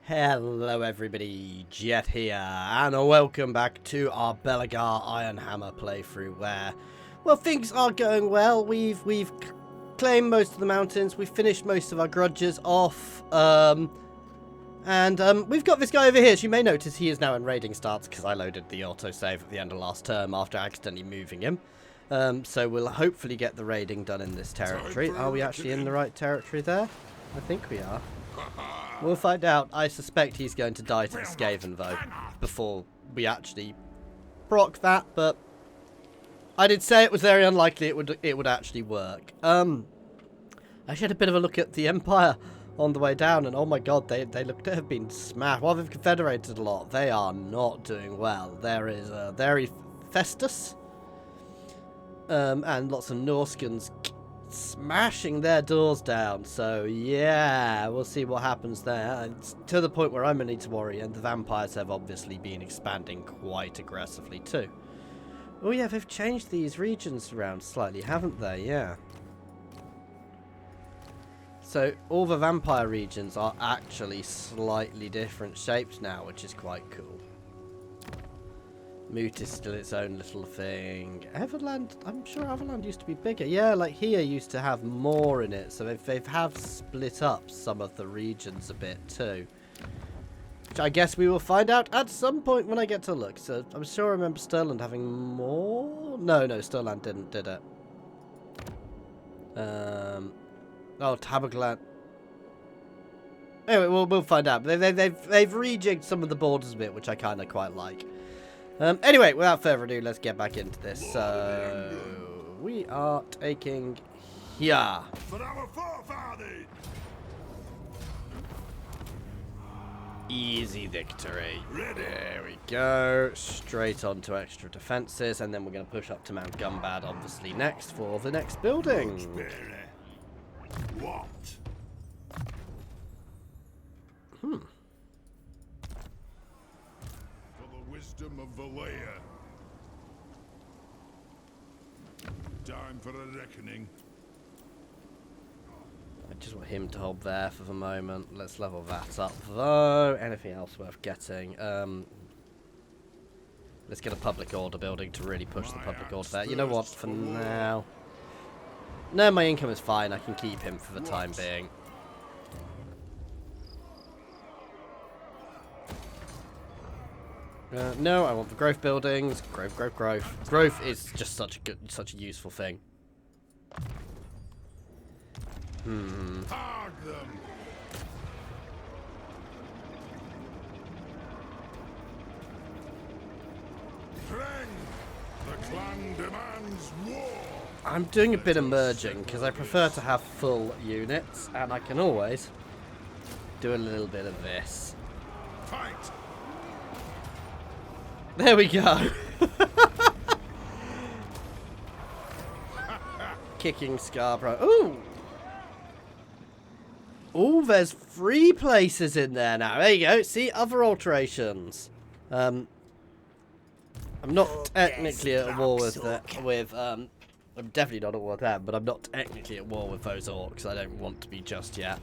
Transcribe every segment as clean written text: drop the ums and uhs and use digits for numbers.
Hello everybody, Jet here, and welcome back to our Belegar Ironhammer playthrough where, well, things are going well. We've claimed most of the mountains, we've finished most of our grudges off, and we've got this guy over here. As you may notice, he is now in raiding starts because I loaded the autosave at the end of last term after accidentally moving him. So we'll hopefully get the raiding done in this territory. Are we actually in the right territory there? I think we are. We'll find out. I suspect he's going to die to the Skaven, though, before we actually proc that, but I did say it was very unlikely it would actually work. I had a bit of a look at the Empire on the way down, and oh my god, they look to have been smashed. While they've confederated a lot, they are not doing well. There is very Festus, and lots of Norskans smashing their doors down, so yeah, we'll see what happens there. It's to the point where I'm gonna need to worry, and the vampires have obviously been expanding quite aggressively too. Oh yeah, they've changed these regions around slightly, haven't they? Yeah. So all the vampire regions are actually slightly different shapes now, which is quite cool. Moot is still its own little thing. Everland, I'm sure Everland used to be bigger. Yeah, like here used to have more in it. So they have split up some of the regions a bit too. Which I guess we will find out at some point when I get to look. So I'm sure I remember Stirland having more. No, Stirland didn't, did it? Oh, Tabagland. Anyway, we'll find out. They've rejigged some of the borders a bit, which I kind of quite like. Anyway, without further ado, let's get back into this. So, we are taking here. For our forefathers. Easy victory. There we go. Straight on to extra defences, and then we're going to push up to Mount Gumbad, obviously, next for the next building. What? Wisdom of Valea. Time for a reckoning. I just want him to hold there for the moment. Let's level that up though. Anything else worth getting? Let's get a public order building to really push the public order there. You know what, for now. No, my income is fine. I can keep him for the time being. No, I want the growth buildings. Growth. Growth is just such a useful thing. Hog them. The clan demands war. I'm doing a bit of merging because I prefer to have full units, and I can always do a little bit of this. Fight. There we go. Kicking Scarborough. Ooh. Ooh, there's 3 places in there now. There you go. See, other alterations. I'm not technically at war with I'm definitely not at war with them, but I'm not technically at war with those orcs. I don't want to be just yet.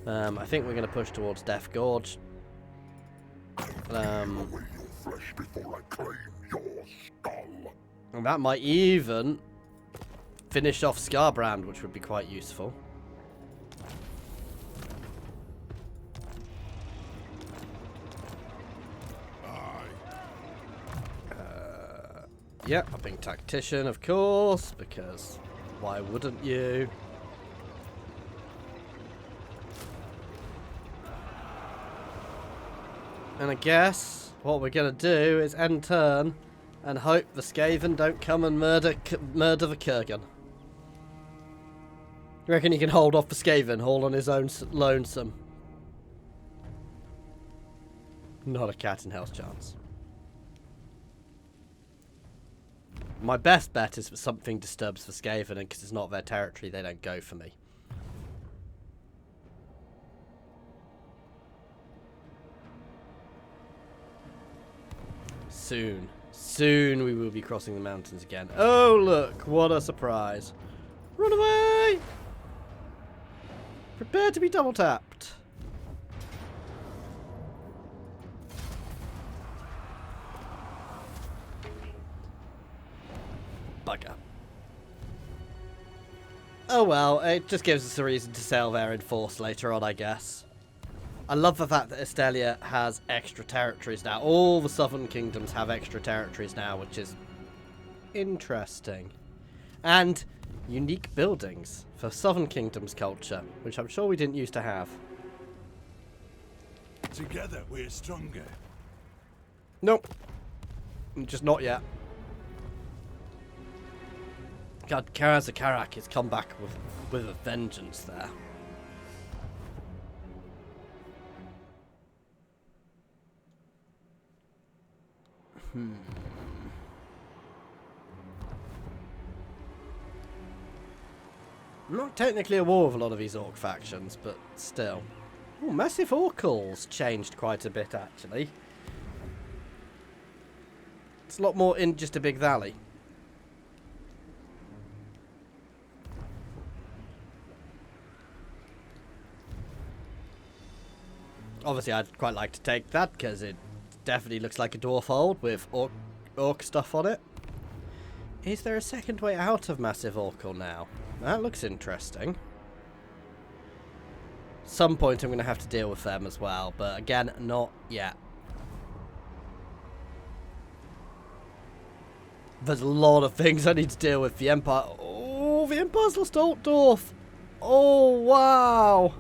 I think we're going to push towards Death Gorge. Flesh before I claim your skull. And that might even finish off Scarbrand, which would be quite useful. Yeah, upping Tactician, of course, because why wouldn't you? And I guess what we're going to do is end turn and hope the Skaven don't come and murder the Kurgan. You reckon he can hold off the Skaven all on his own lonesome? Not a cat in hell's chance. My best bet is that something disturbs the Skaven, and because it's not their territory, they don't go for me. Soon we will be crossing the mountains again. Oh look, what a surprise. Run away! Prepare to be double tapped. Bugger. Oh well, it just gives us a reason to sail there in force later on, I guess. I love the fact that Estelia has extra territories now. All the southern kingdoms have extra territories now, which is interesting. And unique buildings for southern kingdoms culture, which I'm sure we didn't used to have. Together we're stronger. Nope. Just not yet. God, Karak has come back with a vengeance there. Not technically a war with a lot of these orc factions, but still. Ooh, Massive Oracle's changed quite a bit, actually. It's a lot more in just a big valley. Obviously, I'd quite like to take that, because it definitely looks like a dwarf hold with orc stuff on it. Is there a second way out of Massive Oracle now? That looks interesting. Some point I'm going to have to deal with them as well, but again, not yet. There's a lot of things I need to deal with. The Empire. Oh, the Empire's lost Altdorf. Oh, wow.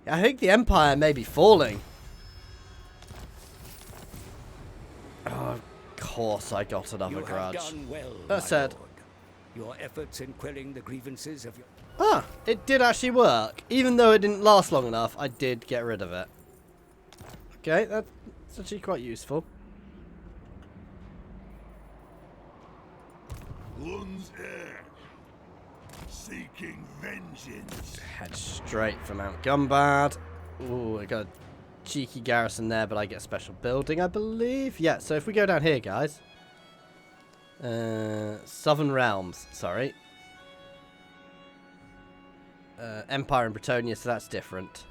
I think the Empire may be falling. Oh, of course I got another grudge. Well, that said, Lord. Your efforts in quelling the grievances of your... Ah, it did actually work. Even though it didn't last long enough, I did get rid of it. Okay, that's actually quite useful. Lun's heir, seeking vengeance. Head straight for Mount Gumbad. Ooh, I got a cheeky garrison there, but I get a special building, I believe. Yeah, so if we go down here, guys. Southern Realms, sorry. Empire and Bretonia, so that's different.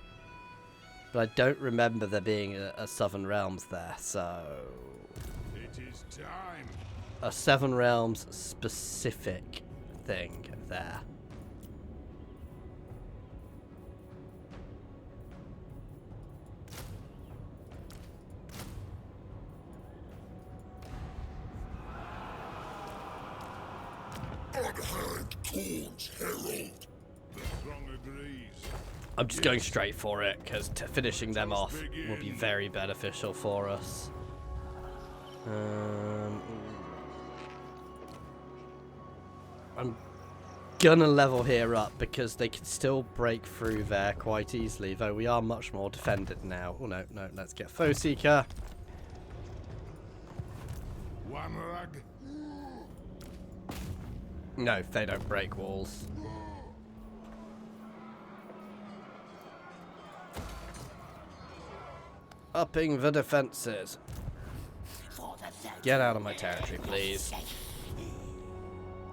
But I don't remember there being a Southern Realms there, so... It is time. A Seven Realms specific thing there. Unhand Corn's Herald. The throng agrees. I'm just going straight for it, because finishing them off will be very beneficial for us. I'm gonna level here up, because they can still break through there quite easily, though we are much more defended now. Oh, no, let's get Foe Seeker. Wamrag. No, they don't break walls. Upping the defenses. Get out of my territory, please.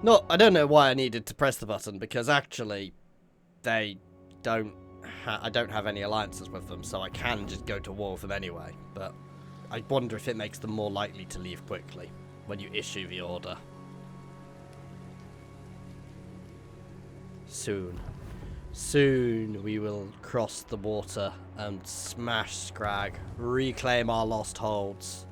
No, I don't know why I needed to press the button, because actually, I don't have any alliances with them, so I can just go to war with them anyway. But I wonder if it makes them more likely to leave quickly when you issue the order. Soon we will cross the water and smash Scrag, reclaim our lost holds.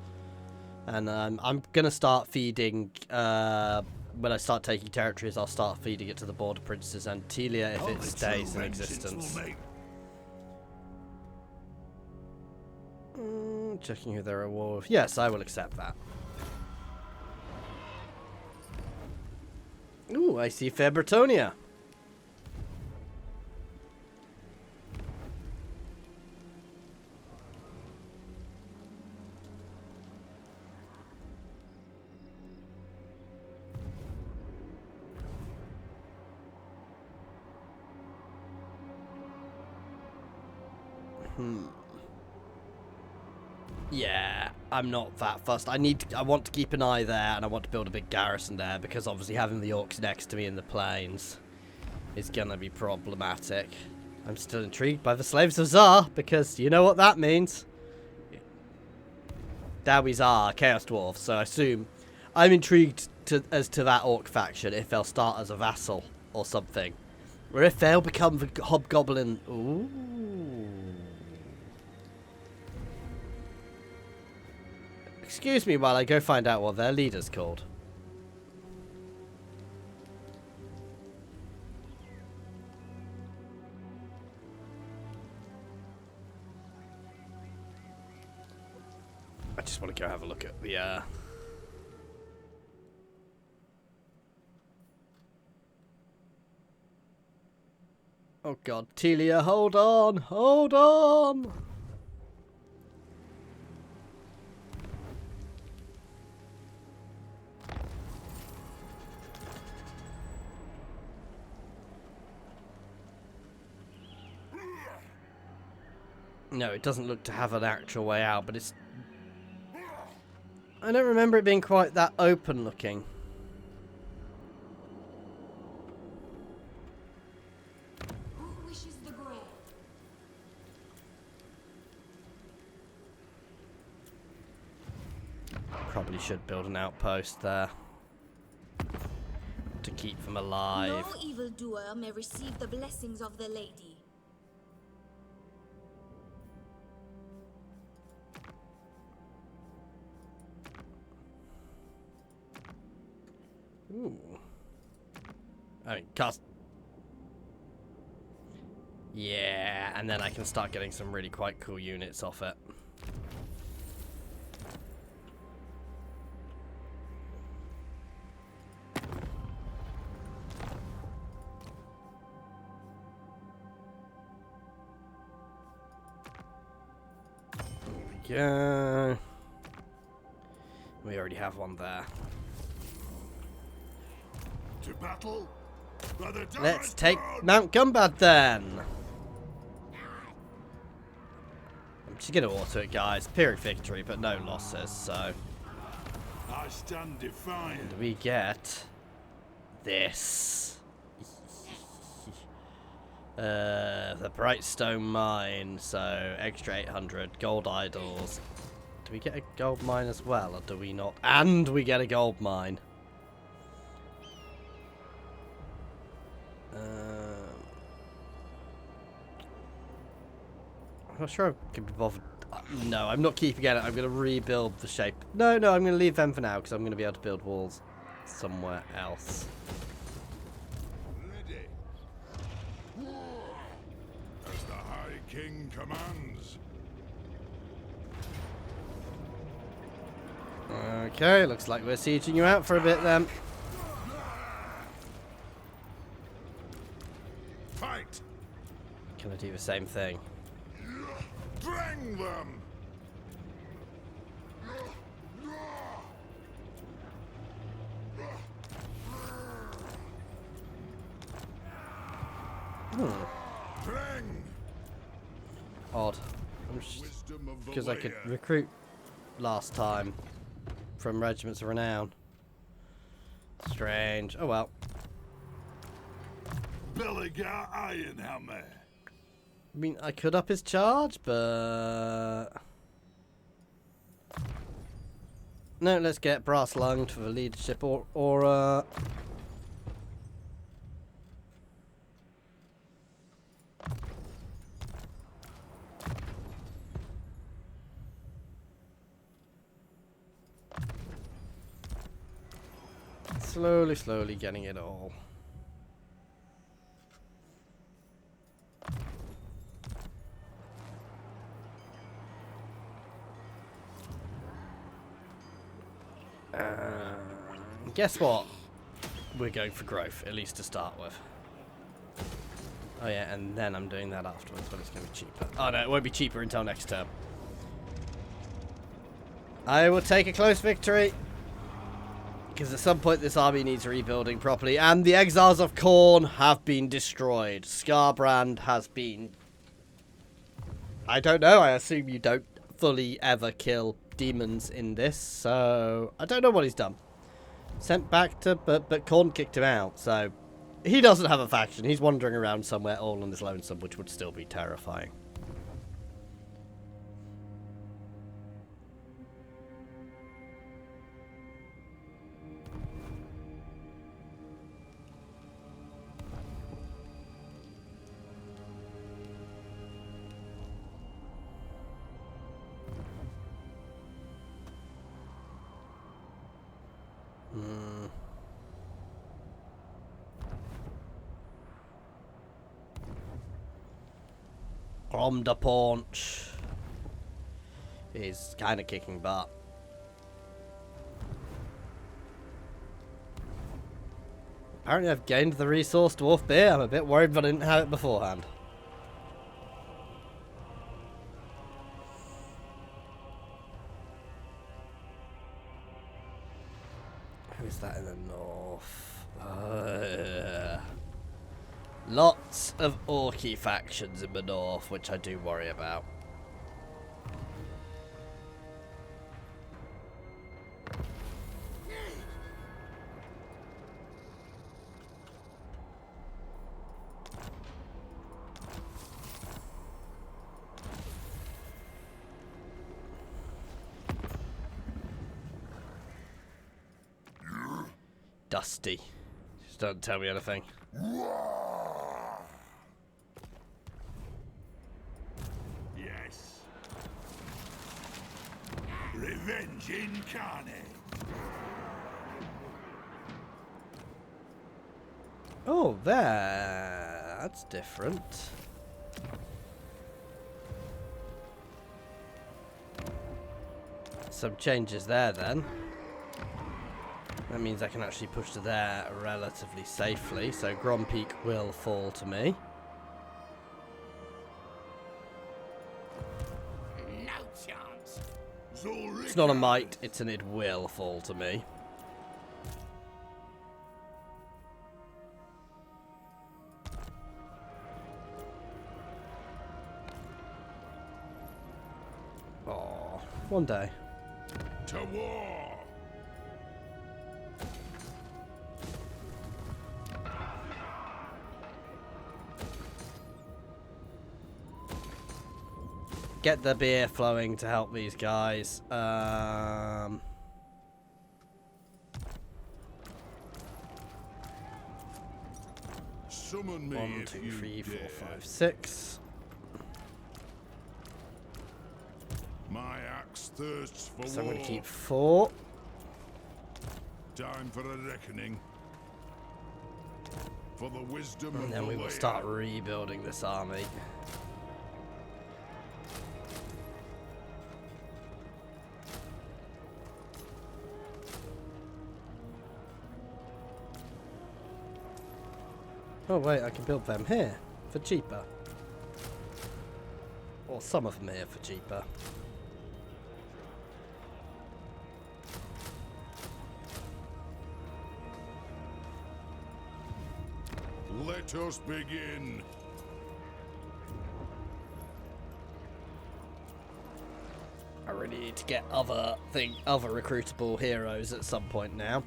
And I'm going to start feeding, when I start taking territories, I'll start feeding it to the border princes and Telia if it stays in existence. Checking who they're at war with. Yes, I will accept that. Ooh, I see Fair Bretonia. Yeah, I'm not that fussed. I want to keep an eye there, and I want to build a big garrison there, because obviously having the orcs next to me in the plains is gonna be problematic. I'm still intrigued by the Slaves of Tsar, because you know what that means. Dowies are Chaos Dwarves, so I assume I'm intrigued as to that orc faction if they'll start as a vassal or something. Or if they'll become the hobgoblin. Ooh. Excuse me while I go find out what their leader's called. I just want to go have a look at the Oh god, Telia, hold on! Hold on! No, it doesn't look to have an actual way out, but it's... I don't remember it being quite that open looking. Who wishes the grave? Probably should build an outpost there to keep them alive. No evildoer may receive the blessings of the lady. Ooh. I mean, cast. Yeah, and then I can start getting some really quite cool units off it. There we go. We already have one there. To battle? By the Let's Daemons take throne! Mount Gumbad then. I'm just gonna auto it, guys. Pyrrhic victory, but no losses. So I stand defiant. we get this. The Brightstone Mine. So extra 800 gold idols. Do we get a gold mine as well, or do we not? And we get a gold mine. I'm not sure I can be bothered. No, I'm not keeping it. I'm going to rebuild the shape. No, I'm going to leave them for now because I'm going to be able to build walls somewhere else. Ready. As the High King commands. Okay, looks like we're sieging you out for a bit then. Fight! Can I do the same thing? Drang them! Drang! Odd. Wisdom of the Because I could warrior. recruit last time from Regiments of Renown. Strange. Oh well. Belegar Ironhammer. I mean, I could up his charge, but... No, let's get Brass Lunged for the leadership aura. Slowly getting it all. Guess what? We're going for growth, at least to start with. Oh yeah, and then I'm doing that afterwards, but it's going to be cheaper. Oh no, it won't be cheaper until next term. I will take a close victory. Because at some point this army needs rebuilding properly. And the Exiles of Khorne have been destroyed. Scarbrand has been... I don't know, I assume you don't fully ever kill demons in this. So, I don't know what he's done. Sent back to... But Khorne kicked him out, so... He doesn't have a faction. He's wandering around somewhere all on his lonesome, which would still be terrifying. From the paunch. He's kind of kicking butt. Apparently I've gained the resource dwarf beer. I'm a bit worried but I didn't have it beforehand. Who's that in the north? Lots of orky factions in the north, which I do worry about. Dusty. Just don't tell me anything. Yes. Revenge incarnate. Oh, there. That's different. Some changes there then. That means I can actually push to there relatively safely. So Grom Peak will fall to me. No chance. It's not a might, it's an it will fall to me. Oh, one day. To war. Get the beer flowing to help these guys. Summon me 1, if 2, you 3, 4, dare. 5, 6. My axe thirsts for So I'm war. going to keep 4. Time for a reckoning. For the wisdom of And then the we will land. start rebuilding this army. Oh wait, I can build them here for cheaper. Or some of them here for cheaper. Let us begin. I really need to get other recruitable heroes at some point now.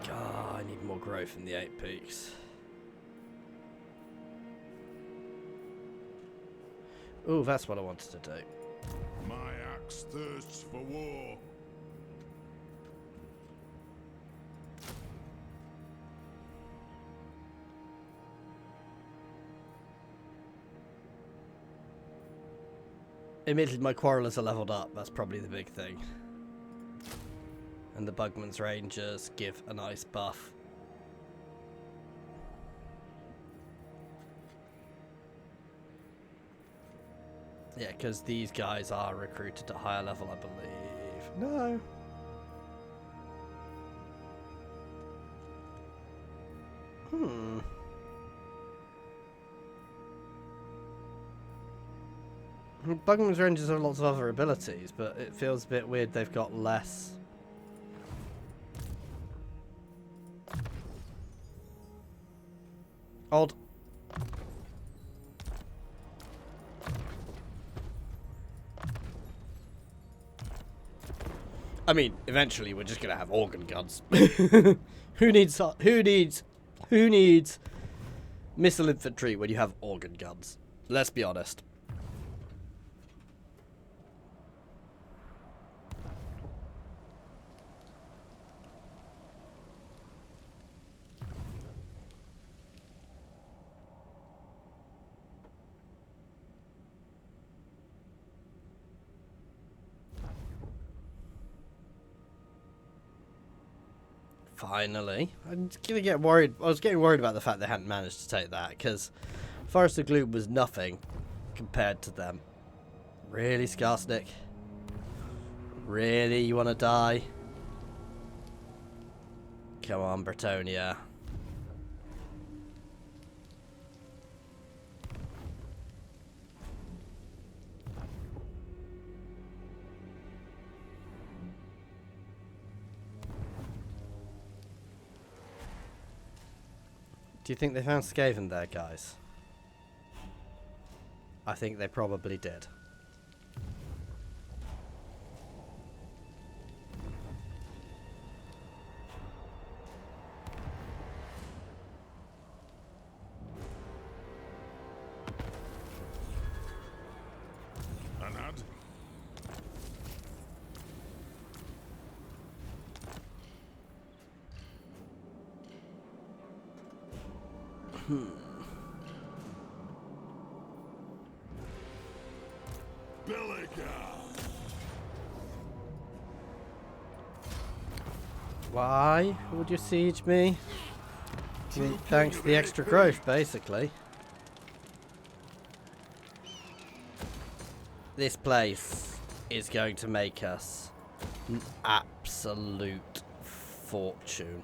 God, I need more growth in the 8 peaks. Ooh, that's what I wanted to do. My axe thirsts for war. Admittedly, my quarrelers are leveled up. That's probably the big thing. And the Bugman's Rangers give a nice buff. Yeah, because these guys are recruited at higher level, I believe. No. Bugman's Rangers have lots of other abilities, but it feels a bit weird they've got less. Odd. I mean, eventually we're just gonna have organ guns. Who needs missile infantry when you have organ guns? Let's be honest. Finally. I'm gonna get worried. I was getting worried about the fact they hadn't managed to take that, because Forest of Gloom was nothing compared to them. Really, Skarsnik? Really? You want to die? Come on, Bretonia. Do you think they found Skaven there, guys? I think they probably did. Anad? Belegar! Why would you siege me? I mean, thanks for the extra growth, basically. This place is going to make us an absolute fortune.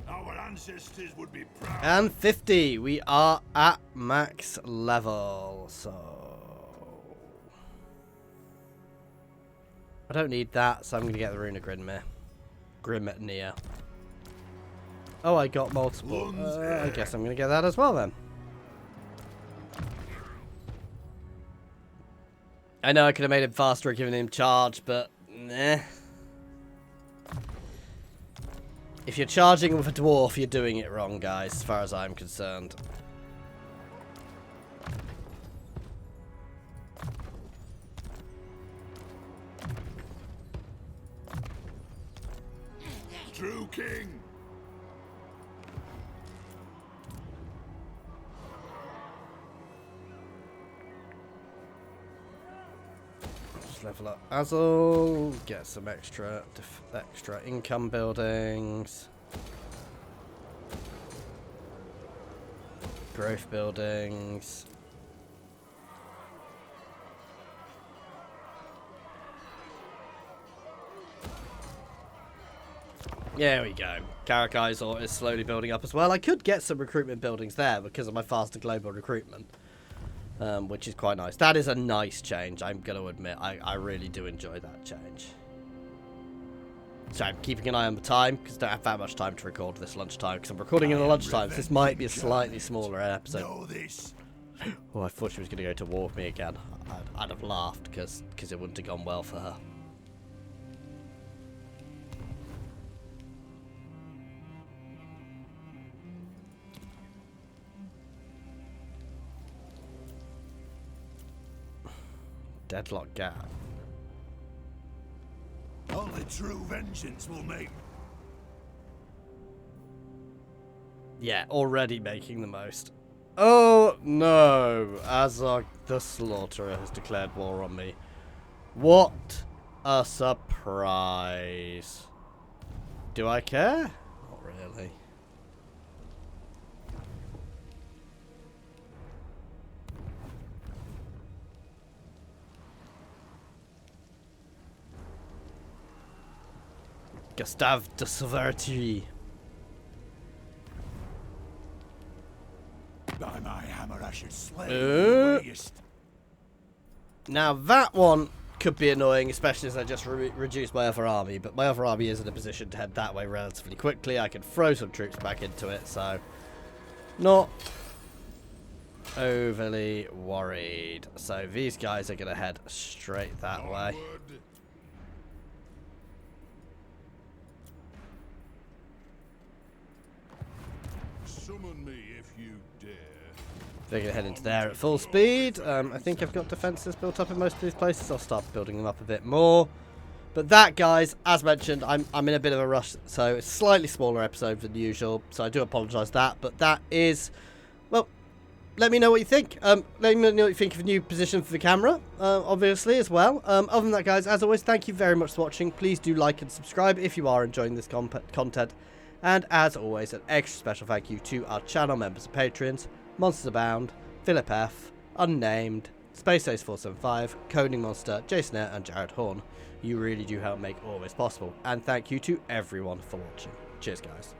Our ancestors would be proud. And 50, we are at max level, so I don't need that, so I'm going to get the Rune of Grimnir. Oh, I got multiple. I guess I'm going to get that as well then. I know I could have made him faster, giving him charge, but nah. If you're charging with a dwarf, you're doing it wrong, guys, as far as I'm concerned. True king! Just level up Azul, get some extra income buildings. Growth buildings. There we go. Karak Eight is slowly building up as well. I could get some recruitment buildings there because of my faster global recruitment. Which is quite nice. That is a nice change, I'm going to admit. I really do enjoy that change. So I'm keeping an eye on the time, because I don't have that much time to record this lunchtime, because I'm recording in the lunchtime, so this might be a slightly smaller episode. Know this. Oh, I thought she was going to go to war with me again. I'd have laughed, because it wouldn't have gone well for her. Deadlock gap. Only true vengeance will make. Yeah, already making the most. Oh no! Azog the Slaughterer has declared war on me. What a surprise. Do I care? Not really. Gustave de Sauverty. By my hammer, I should slay the waste. Now that one could be annoying, especially as I just reduced my other army, but my other army is in a position to head that way relatively quickly. I can throw some troops back into it, so not overly worried. So these guys are going to head straight that way. Summon me if you dare. They're going to head into there at full speed. I think I've got defences built up in most of these places. I'll start building them up a bit more. But that, guys, as mentioned, I'm in a bit of a rush, so it's a slightly smaller episode than usual, so I do apologise that. But that is, well, let me know what you think. Let me know what you think of a new position for the camera, obviously, as well. Other than that, guys, as always, thank you very much for watching. Please do like and subscribe if you are enjoying this content. And as always, an extra special thank you to our channel members and patrons, Monsters Abound, Philip F, Unnamed, Space Ace 475, Coding Monster, Jason Air, and Jared Horn. You really do help make all this possible. And thank you to everyone for watching. Cheers, guys.